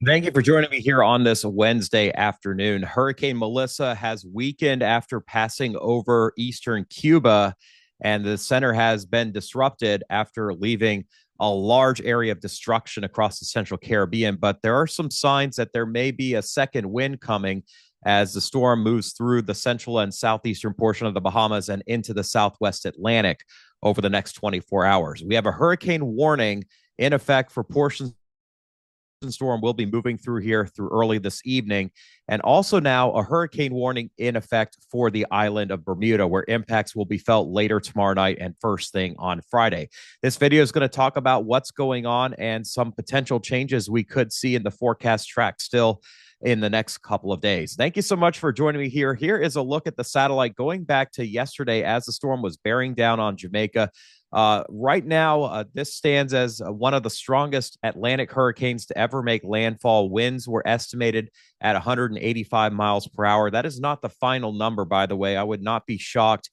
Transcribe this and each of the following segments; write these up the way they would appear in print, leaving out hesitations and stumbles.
Thank you for joining me here on this Wednesday afternoon. Hurricane Melissa has weakened after passing over eastern Cuba, and the center has been disrupted after leaving a large area of destruction across the central Caribbean. But there are some signs that there may be a second wind coming as the storm moves through the central and southeastern portion of the Bahamas and into the southwest Atlantic over the next 24 hours. We have a hurricane warning in effect for portions storm will be moving through here through early this evening. And also now a hurricane warning in effect for the island of Bermuda, where impacts will be felt later tomorrow night and first thing on Friday. This video is going to talk about what's going on and some potential changes we could see in the forecast track still in the next couple of days. Thank you so much for joining me here. Here is a look at the satellite going back to yesterday as the storm was bearing down on Jamaica. Right now, this stands as one of the strongest Atlantic hurricanes to ever make landfall. Winds were estimated at 185 miles per hour. That is not the final number, by the way. I would not be shocked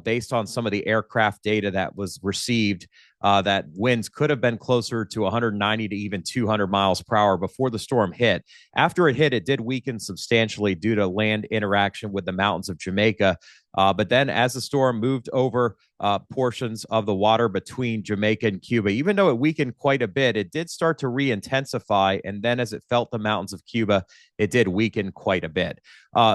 based on some of the aircraft data that was received, that winds could have been closer to 190 to even 200 miles per hour before the storm hit. After it hit, it did weaken substantially due to land interaction with the mountains of Jamaica. But then as the storm moved over portions of the water between Jamaica and Cuba, even though it weakened quite a bit, it did start to re-intensify. And then as it felt the mountains of Cuba, it did weaken quite a bit.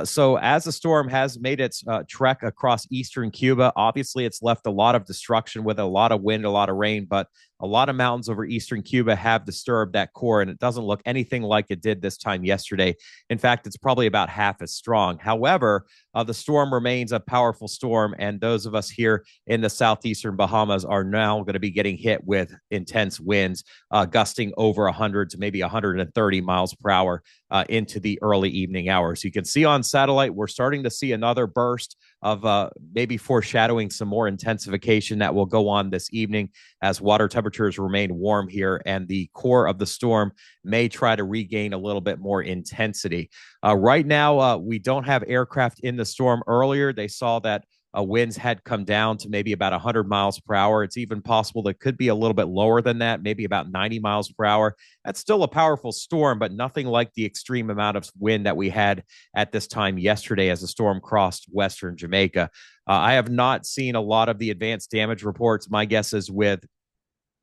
So as the storm has made its trek across eastern Cuba, obviously it's left a lot of destruction with a lot of wind, a lot of rain, but a lot of mountains over eastern Cuba have disturbed that core, and it doesn't look anything like it did this time yesterday. In fact, it's probably about half as strong. However, the storm remains a powerful storm, and those of us here in the southeastern Bahamas are now going to be getting hit with intense winds, gusting over 100 to maybe 130 miles per hour into the early evening hours. You can see on satellite, we're starting to see another burst of maybe foreshadowing some more intensification that will go on this evening as water temperatures remain warm here and the core of the storm may try to regain a little bit more intensity. Right now, we don't have aircraft in the storm. Earlier, they saw that winds had come down to maybe about 100 miles per hour. It's even possible that could be a little bit lower than that, maybe about 90 miles per hour. That's still a powerful storm, but nothing like the extreme amount of wind that we had at this time yesterday as the storm crossed western Jamaica. I have not seen a lot of the advanced damage reports. My guess is with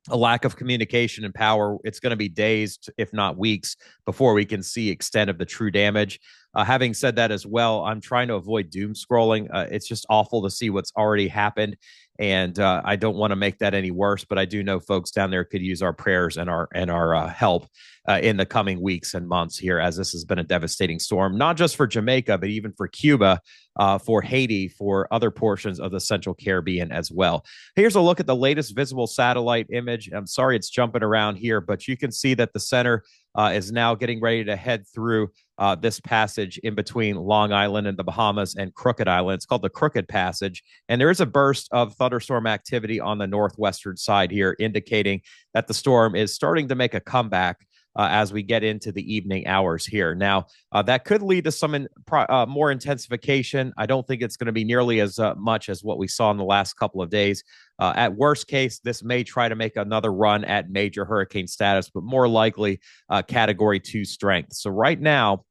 a lack of communication and power, it's going to be days, if not weeks, before we can see extent of the true damage. Having said that as well, I'm trying to avoid doom scrolling. It's just awful to see what's already happened, and I don't want to make that any worse. But I do know folks down there could use our prayers and our help in the coming weeks and months here, as this has been a devastating storm, not just for Jamaica, but even for Cuba, for Haiti, for other portions of the Central Caribbean as well. Here's a look at the latest visible satellite image. I'm sorry it's jumping around here, but you can see that the center is now getting ready to head through this passage in between Long Island and the Bahamas and Crooked Island. It's called the Crooked Passage. And there is a burst of thunderstorm activity on the northwestern side here, indicating that the storm is starting to make a comeback as we get into the evening hours here. Now, that could lead to some more intensification. I don't think it's going to be nearly as much as what we saw in the last couple of days. At worst case, this may try to make another run at major hurricane status, but more likely category 2 strength. So right now,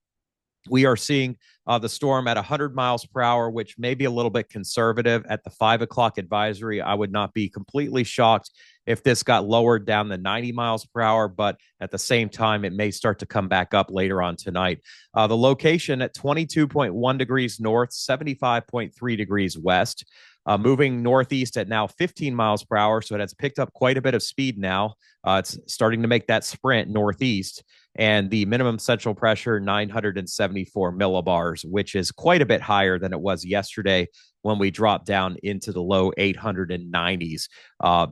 we are seeing the storm at 100 miles per hour, which may be a little bit conservative at the 5 o'clock advisory. I would not be completely shocked if this got lowered down to 90 miles per hour, but at the same time, it may start to come back up later on tonight. The location at 22.1 degrees north, 75.3 degrees west. Moving northeast at now 15 miles per hour. So it has picked up quite a bit of speed now. It's starting to make that sprint northeast. And the minimum central pressure, 974 millibars, which is quite a bit higher than it was yesterday when we dropped down into the low 890s.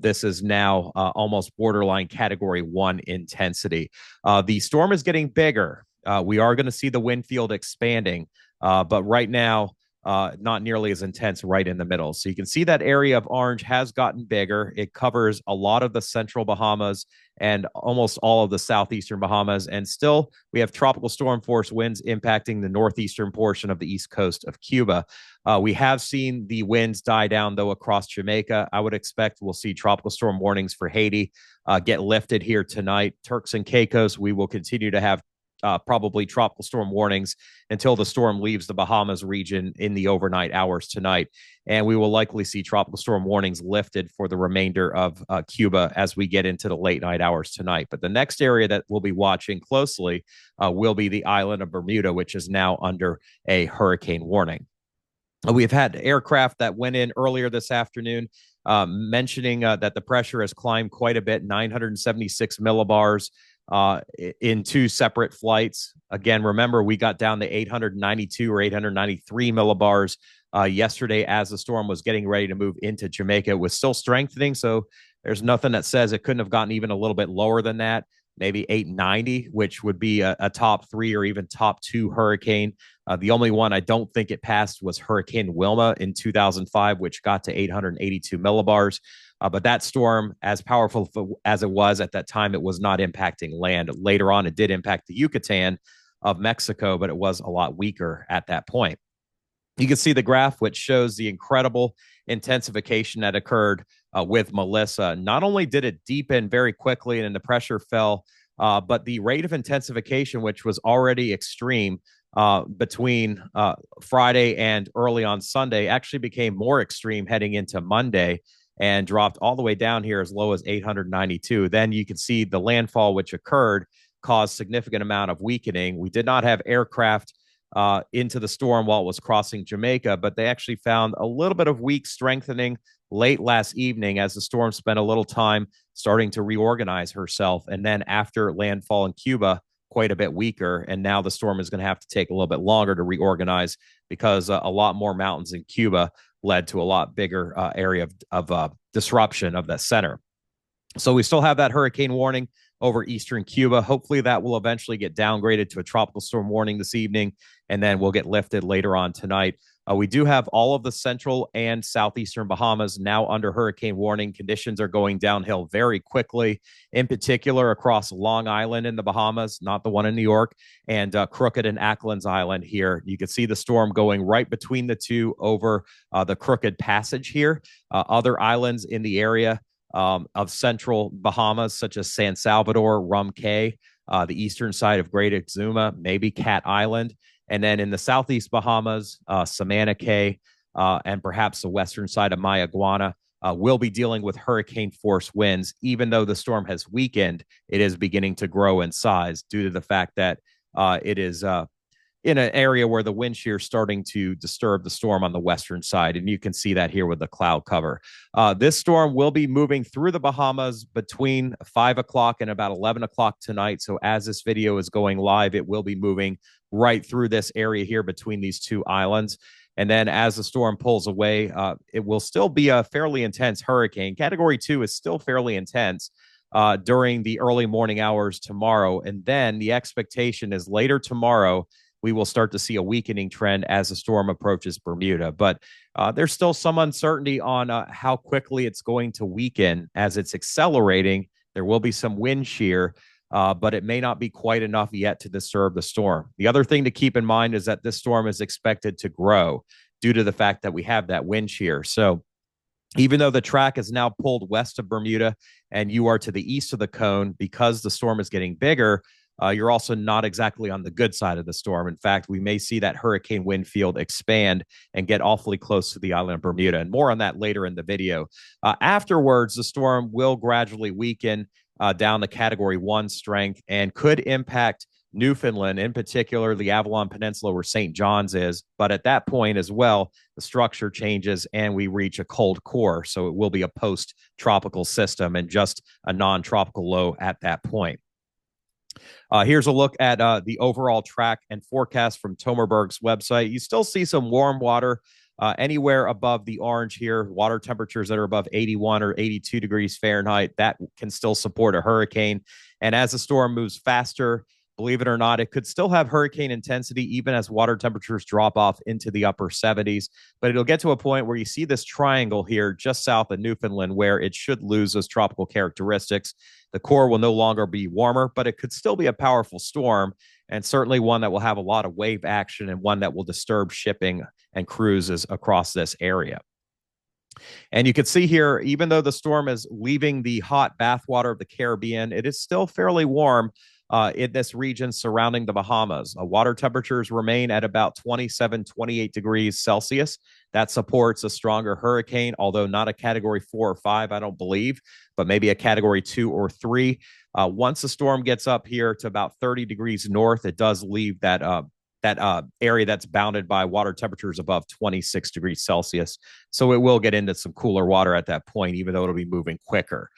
This is now almost borderline category 1 intensity. The storm is getting bigger. We are going to see the wind field expanding. But right now, not nearly as intense right in the middle. So you can see that area of orange has gotten bigger. It covers a lot of the central Bahamas and almost all of the southeastern Bahamas. And still, we have tropical storm force winds impacting the northeastern portion of the east coast of Cuba. We have seen the winds die down, though, across Jamaica. I would expect we'll see tropical storm warnings for Haiti get lifted here tonight. Turks and Caicos, we will continue to have probably tropical storm warnings until the storm leaves the Bahamas region in the overnight hours tonight. And we will likely see tropical storm warnings lifted for the remainder of Cuba as we get into the late night hours tonight. But the next area that we'll be watching closely will be the island of Bermuda, which is now under a hurricane warning. We've had aircraft that went in earlier this afternoon mentioning that the pressure has climbed quite a bit, 976 millibars in two separate flights. Again, remember, we got down to 892 or 893 millibars yesterday as the storm was getting ready to move into Jamaica. It was still strengthening, so there's nothing that says it couldn't have gotten even a little bit lower than that. Maybe 890, which would be a top 3 or even top 2 hurricane. The only one I don't think it passed was Hurricane Wilma in 2005, which got to 882 millibars. But that storm, as powerful as it was at that time, it was not impacting land. Later on, it did impact the Yucatan of Mexico, but it was a lot weaker at that point. You can see the graph, which shows the incredible intensification that occurred with Melissa. Not only did it deepen very quickly and the pressure fell, but the rate of intensification, which was already extreme between Friday and early on Sunday, actually became more extreme heading into Monday and dropped all the way down here as low as 892. Then you can see the landfall, which occurred, caused significant amount of weakening. We did not have aircraft into the storm while it was crossing Jamaica, but they actually found a little bit of weak strengthening late last evening as the storm spent a little time starting to reorganize herself. And then after landfall in Cuba, quite a bit weaker. And now the storm is going to have to take a little bit longer to reorganize because a lot more mountains in Cuba led to a lot bigger area of disruption of that center. So we still have that hurricane warning over eastern Cuba. Hopefully that will eventually get downgraded to a tropical storm warning this evening, and then we'll get lifted later on tonight. We do have all of the central and southeastern Bahamas now under hurricane warning. Conditions are going downhill very quickly, in particular across Long Island in the Bahamas, not the one in New York, and Crooked and Acklands Island here. You can see the storm going right between the two over the Crooked Passage here. Other islands in the area of central Bahamas, such as San Salvador, Rum Cay, the eastern side of Great Exuma, maybe Cat Island. And then in the southeast Bahamas, Samana Cay, and perhaps the western side of Mayaguana, will be dealing with hurricane force winds. Even though the storm has weakened, it is beginning to grow in size due to the fact that it is in an area where the wind shear is starting to disturb the storm on the western side. And you can see that here with the cloud cover. This storm will be moving through the Bahamas between 5 o'clock and about 11 o'clock tonight. So as this video is going live, it will be moving right through this area here between these two islands. And then as the storm pulls away, it will still be a fairly intense hurricane. Category 2 is still fairly intense during the early morning hours tomorrow. And then the expectation is later tomorrow, we will start to see a weakening trend as the storm approaches Bermuda. But there's still some uncertainty on how quickly it's going to weaken as it's accelerating. There will be some wind shear, but it may not be quite enough yet to disturb the storm. The other thing to keep in mind is that this storm is expected to grow due to the fact that we have that wind shear. So even though the track is now pulled west of Bermuda and you are to the east of the cone, because the storm is getting bigger, you're also not exactly on the good side of the storm. In fact, we may see that hurricane wind field expand and get awfully close to the island of Bermuda. And more on that later in the video. Afterwards, the storm will gradually weaken down to Category 1 strength and could impact Newfoundland, in particular the Avalon Peninsula where St. John's is. But at that point as well, the structure changes and we reach a cold core. So it will be a post-tropical system and just a non-tropical low at that point. Here's a look at the overall track and forecast from Tomerberg's website. You still see some warm water anywhere above the orange here, water temperatures that are above 81 or 82 degrees Fahrenheit. That can still support a hurricane. And as the storm moves faster, believe it or not, it could still have hurricane intensity even as water temperatures drop off into the upper 70s. But it'll get to a point where you see this triangle here just south of Newfoundland where it should lose those tropical characteristics. The core will no longer be warmer, but it could still be a powerful storm and certainly one that will have a lot of wave action and one that will disturb shipping and cruises across this area. And you can see here, even though the storm is leaving the hot bathwater of the Caribbean, it is still fairly warm in this region surrounding the Bahamas. Water temperatures remain at about 27, 28 degrees Celsius. That supports a stronger hurricane, although not a category 4 or 5, I don't believe, but maybe a category 2 or 3. Once the storm gets up here to about 30 degrees north, it does leave that area that's bounded by water temperatures above 26 degrees Celsius. So it will get into some cooler water at that point, even though it'll be moving quicker.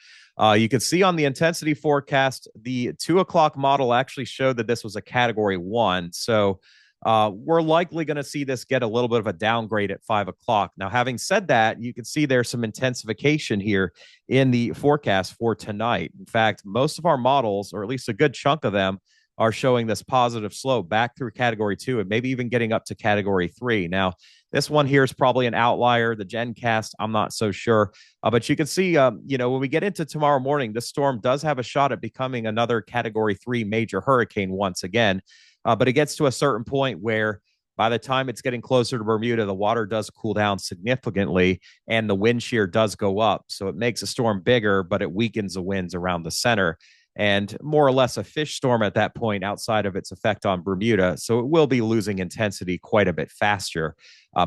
You can see on the intensity forecast, the 2 o'clock model actually showed that this was a category 1. So we're likely going to see this get a little bit of a downgrade at 5 o'clock. Now, having said that, you can see there's some intensification here in the forecast for tonight. In fact, most of our models, or at least a good chunk of them, are showing this positive slope back through category 2 and maybe even getting up to category 3. Now, this one here is probably an outlier. The GenCast, I'm not so sure. But you can see, when we get into tomorrow morning, this storm does have a shot at becoming another category 3 major hurricane once again. But it gets to a certain point where by the time it's getting closer to Bermuda, the water does cool down significantly and the wind shear does go up. So it makes a storm bigger, but it weakens the winds around the center and more or less a fish storm at that point outside of its effect on Bermuda. So it will be losing intensity quite a bit faster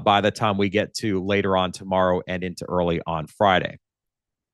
by the time we get to later on tomorrow and into early on Friday.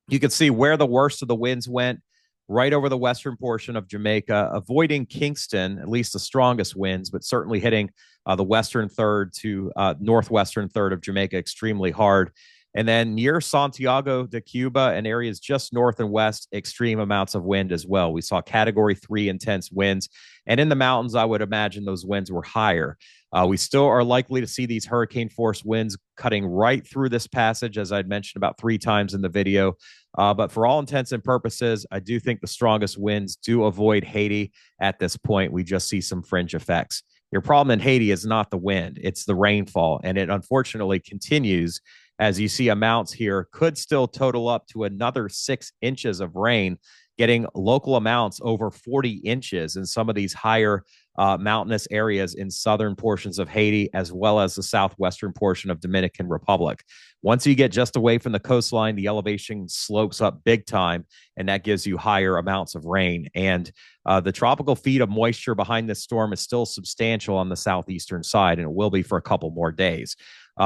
You can see where the worst of the winds went, right over the western portion of Jamaica, avoiding Kingston, at least the strongest winds, but certainly hitting the western third to northwestern third of Jamaica extremely hard. And then near Santiago de Cuba and areas just north and west, extreme amounts of wind as well. We saw category 3 intense winds. And in the mountains, I would imagine those winds were higher. We still are likely to see these hurricane force winds cutting right through this passage, as I'd mentioned about 3 times in the video. But for all intents and purposes, I do think the strongest winds do avoid Haiti at this point. We just see some fringe effects. Your problem in Haiti is not the wind, it's the rainfall. And it unfortunately continues. As you see, amounts here could still total up to another 6 inches of rain, getting local amounts over 40 inches in some of these higher mountainous areas in southern portions of Haiti, as well as the southwestern portion of Dominican Republic. Once you get just away from the coastline, the elevation slopes up big time, and that gives you higher amounts of rain. And the tropical feed of moisture behind this storm is still substantial on the southeastern side, and it will be for a couple more days.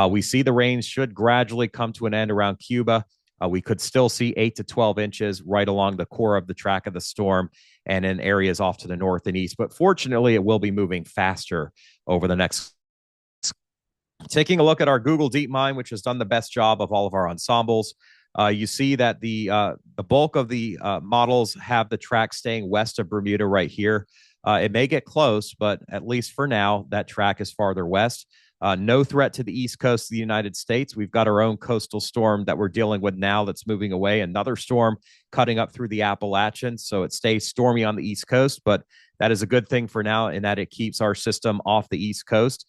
We see the rains should gradually come to an end around Cuba. We could still see 8 to 12 inches right along the core of the track of the storm and in areas off to the north and east. But fortunately, it will be moving faster over the next. Taking a look at our Google DeepMind, which has done the best job of all of our ensembles, you see that the bulk of the models have the track staying west of Bermuda right here. It may get close, but at least for now, that track is farther west. No threat to the east coast of the United States. We've got our own coastal storm that we're dealing with now that's moving away. Another storm cutting up through the Appalachians. So it stays stormy on the east coast, but that is a good thing for now in that it keeps our system off the east coast.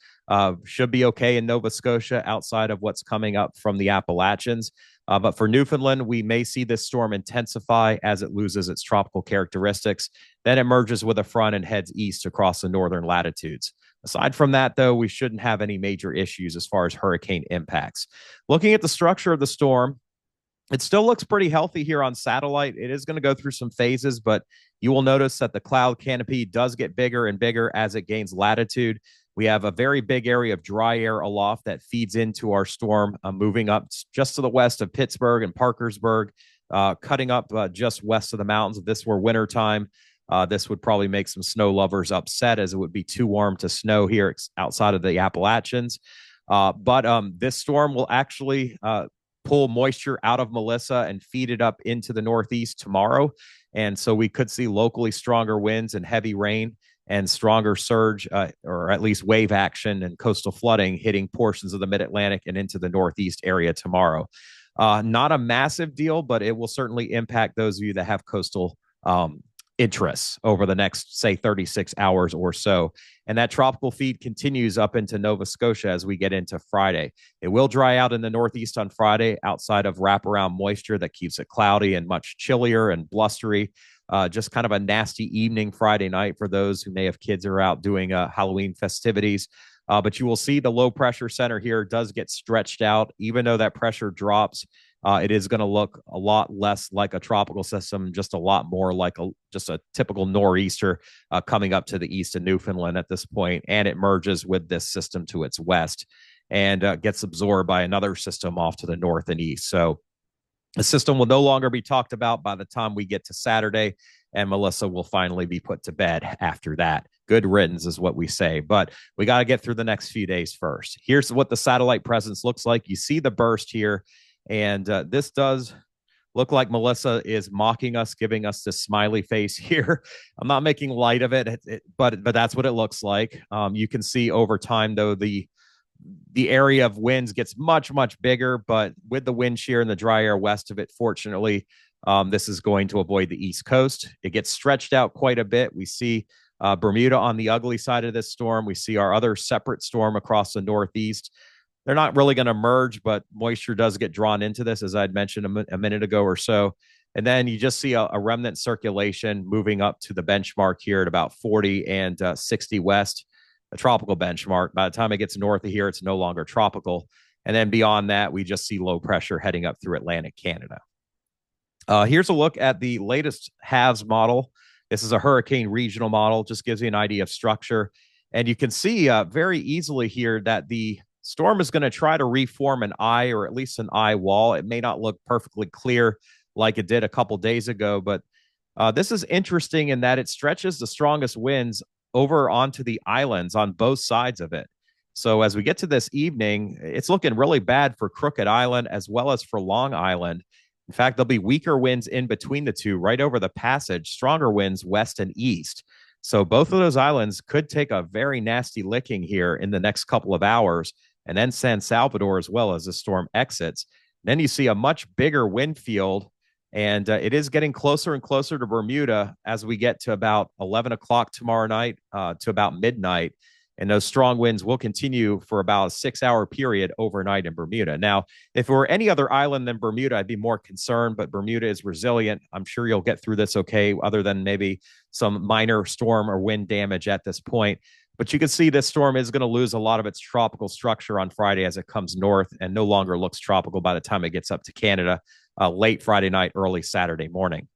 Should be okay in Nova Scotia outside of what's coming up from the Appalachians. But for Newfoundland, we may see this storm intensify as it loses its tropical characteristics. Then it merges with a front and heads east across the northern latitudes. Aside from that, though, we shouldn't have any major issues as far as hurricane impacts. Looking at the structure of the storm, it still looks pretty healthy here on satellite. It is going to go through some phases, but you will notice that the cloud canopy does get bigger and bigger as it gains latitude. We have a very big area of dry air aloft that feeds into our storm, moving up just to the west of Pittsburgh and Parkersburg, cutting up just west of the mountains. If this were wintertime, this would probably make some snow lovers upset, as it would be too warm to snow here outside of the Appalachians. But this storm will actually pull moisture out of Melissa and feed it up into the northeast tomorrow. And so we could see locally stronger winds and heavy rain and stronger surge, or at least wave action and coastal flooding hitting portions of the mid-Atlantic and into the northeast area tomorrow. Not a massive deal, but it will certainly impact those of you that have coastal interests over the next, say, 36 hours or so. And that tropical feed continues up into Nova Scotia as we get into Friday. It will dry out in the northeast on Friday outside of wraparound moisture that keeps it cloudy and much chillier and blustery. Just kind of a nasty evening Friday night for those who may have kids who are out doing Halloween festivities. But you will see the low pressure center here does get stretched out. Even though that pressure drops, it is going to look a lot less like a tropical system, just a lot more like just a typical nor'easter coming up to the east of Newfoundland at this point, and it merges with this system to its west and gets absorbed by another system off to the north and east. So the system will no longer be talked about by the time we get to Saturday, and Melissa will finally be put to bed after that. Good riddance is what we say, but we got to get through the next few days first. Here's what the satellite presence looks like. You see the burst here, and this does look like Melissa is mocking us, giving us this smiley face here. I'm not making light of it, but that's what it looks like. You can see over time, though, the area of winds gets much, much bigger, but with the wind shear and the dry air west of it, fortunately, this is going to avoid the East Coast. It gets stretched out quite a bit. We see Bermuda on the ugly side of this storm. We see our other separate storm across the Northeast. They're not really going to merge, but moisture does get drawn into this, as I'd mentioned a minute ago or so. And then you just see a remnant circulation moving up to the benchmark here at about 40 and 60 west, a tropical benchmark. By the time it gets north of here, it's no longer tropical. And then beyond that, we just see low pressure heading up through Atlantic Canada. Here's a look at the latest HAVS model. This is a hurricane regional model, just gives you an idea of structure. And you can see very easily here that the storm is going to try to reform an eye, or at least an eye wall. It may not look perfectly clear like it did a couple days ago, but this is interesting in that it stretches the strongest winds over onto the islands on both sides of it. So as we get to this evening, it's looking really bad for Crooked Island as well as for Long Island. In fact, there'll be weaker winds in between the two, right over the passage, stronger winds west and east. So both of those islands could take a very nasty licking here in the next couple of hours, and then San Salvador as well as the storm exits. Then you see a much bigger wind field, and it is getting closer and closer to Bermuda as we get to about 11 o'clock tomorrow night to about midnight. And those strong winds will continue for about a 6-hour period overnight in Bermuda. Now, if it were any other island than Bermuda, I'd be more concerned, but Bermuda is resilient. I'm sure you'll get through this okay, other than maybe some minor storm or wind damage at this point. But you can see this storm is going to lose a lot of its tropical structure on Friday as it comes north and no longer looks tropical by the time it gets up to Canada late Friday night, early Saturday morning.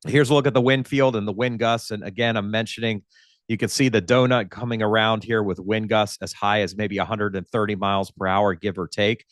Here's a look at the wind field and the wind gusts. And again, I'm mentioning you can see the donut coming around here with wind gusts as high as maybe 130 miles per hour, give or take.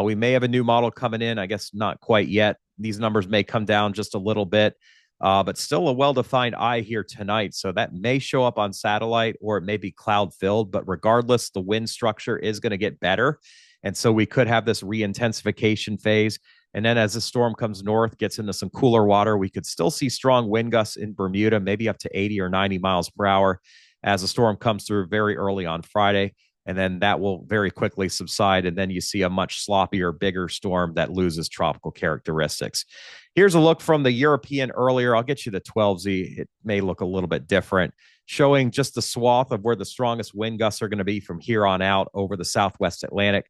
We may have a new model coming in. I guess not quite yet. These numbers may come down just a little bit, but still a well-defined eye here tonight. So that may show up on satellite, or it may be cloud-filled. But regardless, the wind structure is going to get better. And so we could have this re-intensification phase. And then as the storm comes north, gets into some cooler water, we could still see strong wind gusts in Bermuda, maybe up to 80 or 90 miles per hour as the storm comes through very early on Friday. And then that will very quickly subside. And then you see a much sloppier, bigger storm that loses tropical characteristics. Here's a look from the European earlier. I'll get you the 12Z. It may look a little bit different, showing just the swath of where the strongest wind gusts are going to be from here on out over the Southwest Atlantic.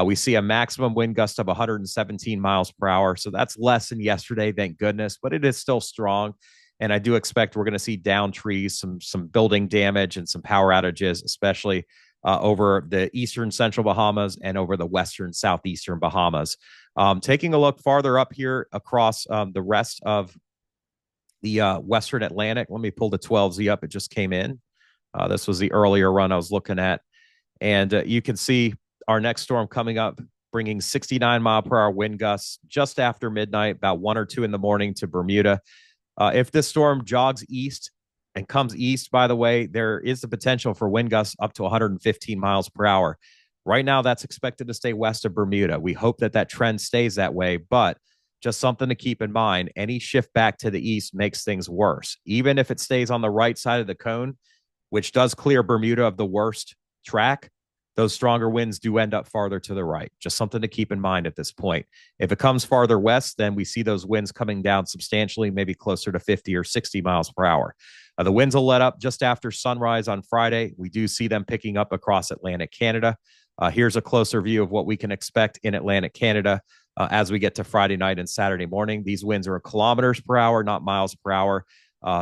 We see a maximum wind gust of 117 miles per hour. So that's less than yesterday, thank goodness, but it is still strong. And I do expect we're going to see down trees, some building damage, and some power outages, especially over the eastern central Bahamas and over the western southeastern Bahamas. Taking a look farther up here across the rest of the western Atlantic. Let me pull the 12Z up. It just came in. This was the earlier run I was looking at. And you can see our next storm coming up, bringing 69 mile per hour wind gusts just after midnight, about 1 or 2 in the morning to Bermuda. If this storm jogs east and comes east, by the way, there is the potential for wind gusts up to 115 miles per hour. Right now, that's expected to stay west of Bermuda. We hope that that trend stays that way, but just something to keep in mind. Any shift back to the east makes things worse. Even if it stays on the right side of the cone, which does clear Bermuda of the worst track, those stronger winds do end up farther to the right. Just something to keep in mind at this point. If it comes farther west, then we see those winds coming down substantially, maybe closer to 50 or 60 miles per hour. The winds will let up just after sunrise on Friday. We do see them picking up across Atlantic Canada. Here's a closer view of what we can expect in Atlantic Canada as we get to Friday night and Saturday morning. These winds are kilometers per hour, not miles per hour.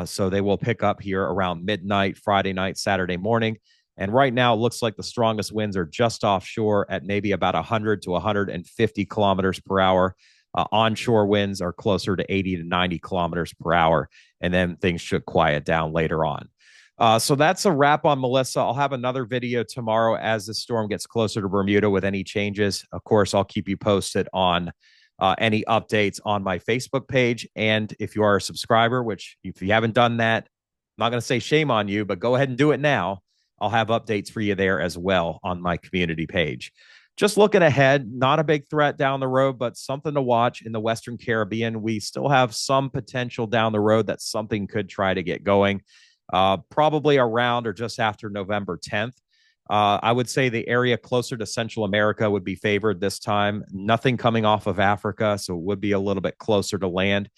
So they will pick up here around midnight, Friday night, Saturday morning. And right now, it looks like the strongest winds are just offshore at maybe about 100 to 150 kilometers per hour. Onshore winds are closer to 80 to 90 kilometers per hour, and then things should quiet down later on. So that's a wrap on Melissa. I'll have another video tomorrow as the storm gets closer to Bermuda with any changes. Of course, I'll keep you posted on any updates on my Facebook page. And if you are a subscriber, which if you haven't done that, I'm not going to say shame on you, but go ahead and do it now. I'll have updates for you there as well on my community page. Just looking ahead, not a big threat down the road, but something to watch in the Western Caribbean. We still have some potential down the road that something could try to get going, probably around or just after November 10th. I would say the area closer to Central America would be favored this time. Nothing coming off of Africa, so it would be a little bit closer to land.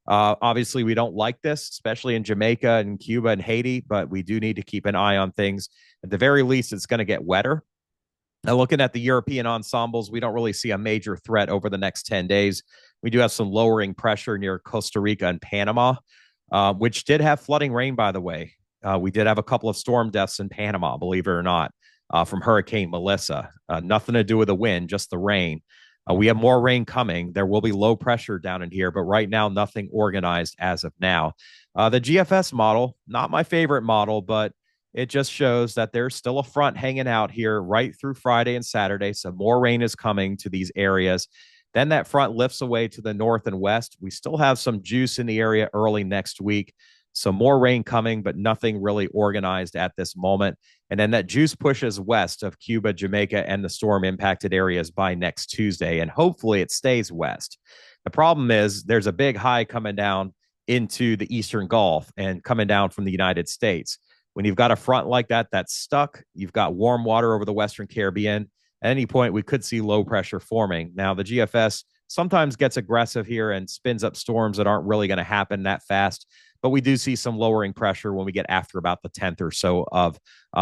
Obviously, we don't like this, especially in Jamaica and Cuba and Haiti, but we do need to keep an eye on things. At the very least, it's going to get wetter. Now, looking at the European ensembles, we don't really see a major threat over the next 10 days. We do have some lowering pressure near Costa Rica and Panama, which did have flooding rain, by the way. We did have a couple of storm deaths in Panama, believe it or not, from Hurricane Melissa. Nothing to do with the wind, just the rain. We have more rain coming. There will be low pressure down in here, but right now, nothing organized as of now. The GFS model, not my favorite model, but it just shows that there's still a front hanging out here right through Friday and Saturday. So more rain is coming to these areas. Then that front lifts away to the north and west. We still have some juice in the area early next week. So more rain coming, but nothing really organized at this moment. And then that juice pushes west of Cuba, Jamaica, and the storm impacted areas by next Tuesday. And hopefully it stays west. The problem is there's a big high coming down into the Eastern Gulf and coming down from the United States. When you've got a front like that that's stuck, you've got warm water over the Western Caribbean. At any point, we could see low pressure forming. Now, the GFS sometimes gets aggressive here and spins up storms that aren't really going to happen that fast. But we do see some lowering pressure when we get after about the 10th or so of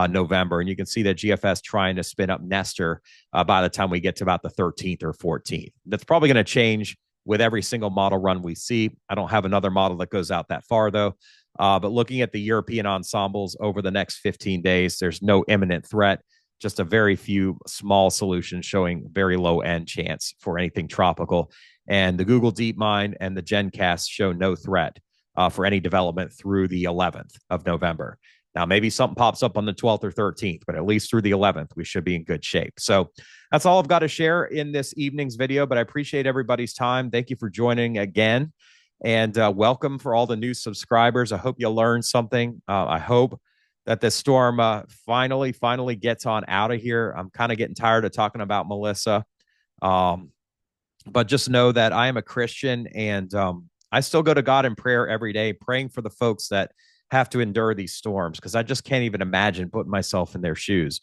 November. And you can see that GFS trying to spin up Nestor by the time we get to about the 13th or 14th. That's probably going to change with every single model run we see. I don't have another model that goes out that far, though. But looking at the European ensembles over the next 15 days, there's no imminent threat, just a very few small solutions showing very low end chance for anything tropical. And the Google DeepMind and the GenCast show no threat for any development through the 11th of November. Now, maybe something pops up on the 12th or 13th, but at least through the 11th, we should be in good shape. So that's all I've got to share in this evening's video, but I appreciate everybody's time. Thank you for joining again. And welcome for all the new subscribers. I hope you learned something. I hope that this storm finally gets on out of here. I'm kind of getting tired of talking about Melissa. But just know that I am a Christian, and I still go to God in prayer every day, praying for the folks that have to endure these storms, because I just can't even imagine putting myself in their shoes.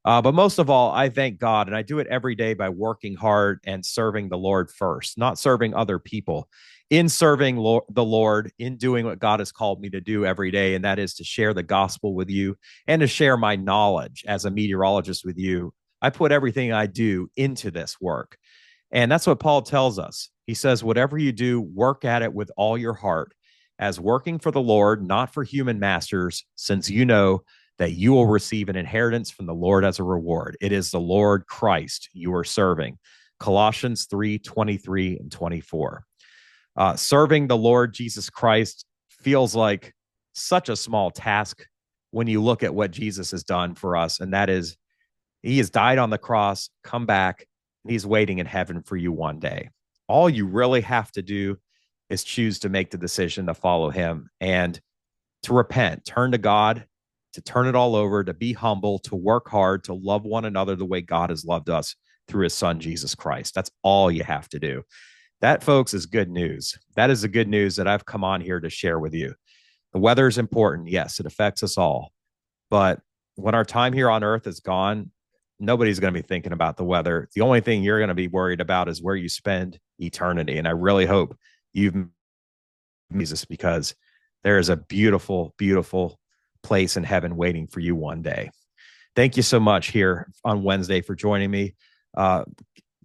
But most of all, I thank God, and I do it every day by working hard and serving the Lord first, not serving other people. In serving the Lord, in doing what God has called me to do every day, and that is to share the gospel with you and to share my knowledge as a meteorologist with you. I put everything I do into this work. And that's what Paul tells us. He says, whatever you do, work at it with all your heart, as working for the Lord, not for human masters, since you know that you will receive an inheritance from the Lord as a reward. It is the Lord Christ you are serving. Colossians 3:23 and 24. Serving the Lord Jesus Christ feels like such a small task when you look at what Jesus has done for us. And that is, he has died on the cross, come back, and he's waiting in heaven for you one day. All you really have to do is choose to make the decision to follow him and to repent, turn to God, to turn it all over, to be humble, to work hard, to love one another the way God has loved us through his son, Jesus Christ. That's all you have to do. That, folks, is good news. That is the good news that I've come on here to share with you. The weather is important. Yes, it affects us all. But when our time here on earth is gone, nobody's going to be thinking about the weather. The only thing you're going to be worried about is where you spend eternity. And I really hope you've Jesus, because there is a beautiful, beautiful place in heaven waiting for you one day. Thank you so much here on Wednesday for joining me.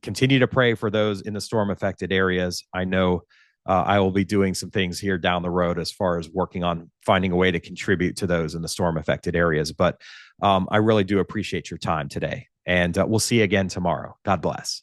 Continue to pray for those in the storm affected areas. I know I will be doing some things here down the road as far as working on finding a way to contribute to those in the storm affected areas. But I really do appreciate your time today, and we'll see you again tomorrow. God bless.